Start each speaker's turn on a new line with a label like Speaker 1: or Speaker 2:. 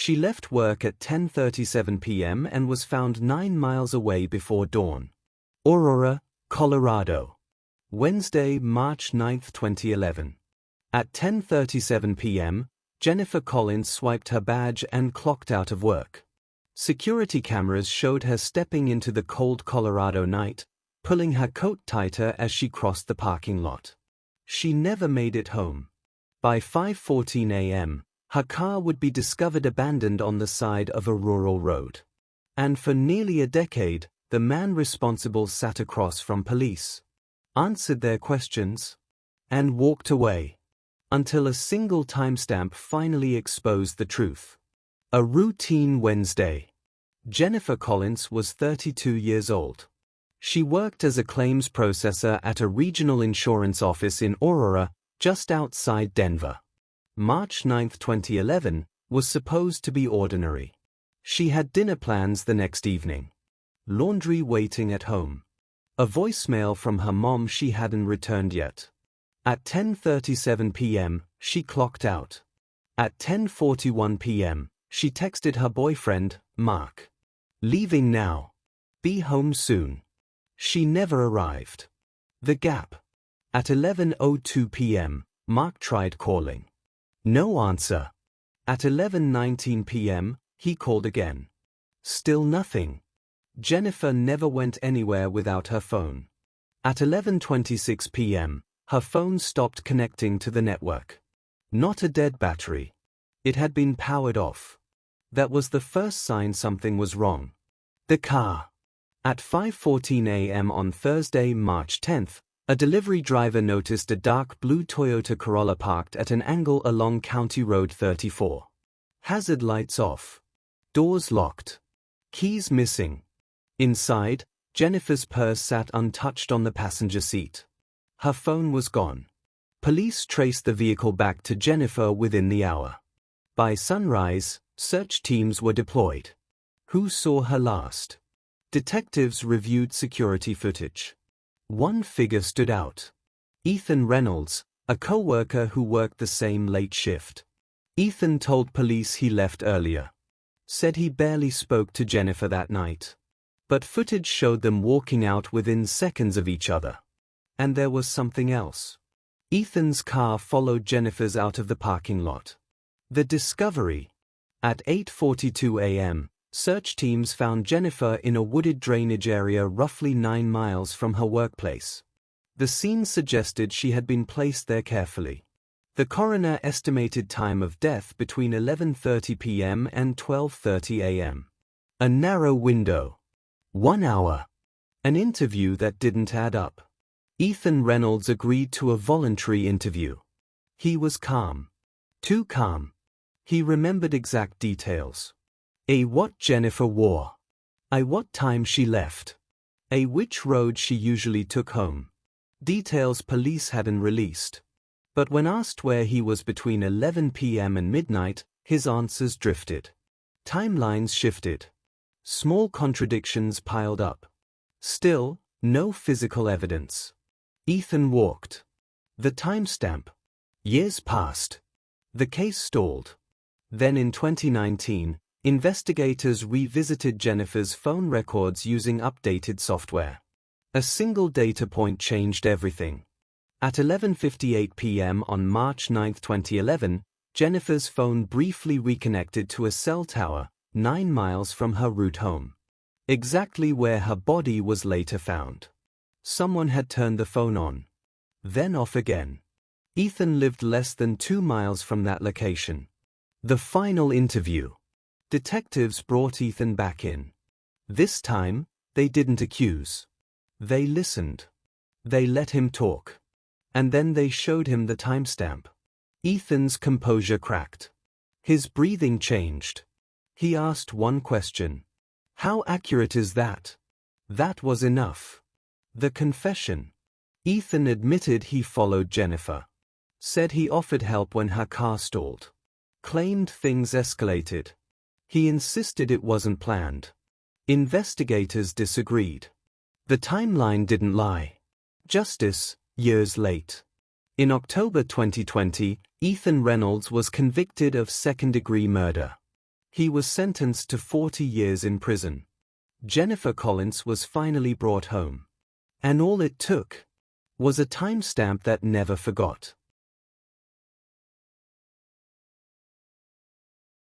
Speaker 1: She left work at 10:37 p.m. and was found 9 miles away before dawn. Aurora, Colorado. Wednesday, March 9, 2011. At 10:37 p.m., Jennifer Collins swiped her badge and clocked out of work. Security cameras showed her stepping into the cold Colorado night, pulling her coat tighter as she crossed the parking lot. She never made it home. By 5:14 a.m., her car would be discovered abandoned on the side of a rural road. And for nearly a decade, the man responsible sat across from police, answered their questions, and walked away, until a single timestamp finally exposed the truth. A routine Wednesday. Jennifer Collins was 32 years old. She worked as a claims processor at a regional insurance office in Aurora, just outside Denver. March 9, 2011, was supposed to be ordinary. She had dinner plans the next evening. Laundry waiting at home. A voicemail from her mom she hadn't returned yet. At 10:37 p.m., she clocked out. At 10:41 p.m., she texted her boyfriend, Mark. Leaving now. Be home soon. She never arrived. The gap. At 11:02 p.m., Mark tried calling. No answer. At 11:19 p.m., he called again. Still nothing. Jennifer never went anywhere without her phone. At 11:26 p.m., her phone stopped connecting to the network. Not a dead battery. It had been powered off. That was the first sign something was wrong. The car. At 5:14 a.m. on Thursday, March 10th, a delivery driver noticed a dark blue Toyota Corolla parked at an angle along County Road 34. Hazard lights off. Doors locked. Keys missing. Inside, Jennifer's purse sat untouched on the passenger seat. Her phone was gone. Police traced the vehicle back to Jennifer within the hour. By sunrise, search teams were deployed. Who saw her last? Detectives reviewed security footage. One figure stood out. Ethan Reynolds, a co-worker who worked the same late shift. Ethan told police he left earlier. Said he barely spoke to Jennifer that night. But footage showed them walking out within seconds of each other. And there was something else. Ethan's car followed Jennifer's out of the parking lot. The discovery. At 8:42 a.m., search teams found Jennifer in a wooded drainage area roughly 9 miles from her workplace. The scene suggested she had been placed there carefully. The coroner estimated time of death between 11:30 p.m. and 12:30 a.m. A narrow window. 1 hour. An interview that didn't add up. Ethan Reynolds agreed to a voluntary interview. He was calm. Too calm. He remembered exact details. What Jennifer wore. What time she left. Which road she usually took home. Details police hadn't released. But when asked where he was between 11 p.m. and midnight, his answers drifted. Timelines shifted. Small contradictions piled up. Still, no physical evidence. Ethan walked. The timestamp. Years passed. The case stalled. Then in 2019, investigators revisited Jennifer's phone records using updated software. A single data point changed everything. At 11:58 p.m. on March 9, 2011, Jennifer's phone briefly reconnected to a cell tower, 9 miles from her route home. Exactly where her body was later found. Someone had turned the phone on. Then off again. Ethan lived less than 2 miles from that location. The final interview. Detectives brought Ethan back in. This time, they didn't accuse. They listened. They let him talk. And then they showed him the timestamp. Ethan's composure cracked. His breathing changed. He asked one question. How accurate is that? That was enough. The confession. Ethan admitted he followed Jennifer. Said he offered help when her car stalled. Claimed things escalated. He insisted it wasn't planned. Investigators disagreed. The timeline didn't lie. Justice, years late. In October 2020, Ethan Reynolds was convicted of second-degree murder. He was sentenced to 40 years in prison. Jennifer Collins was finally brought home. And all it took was a timestamp that never forgot.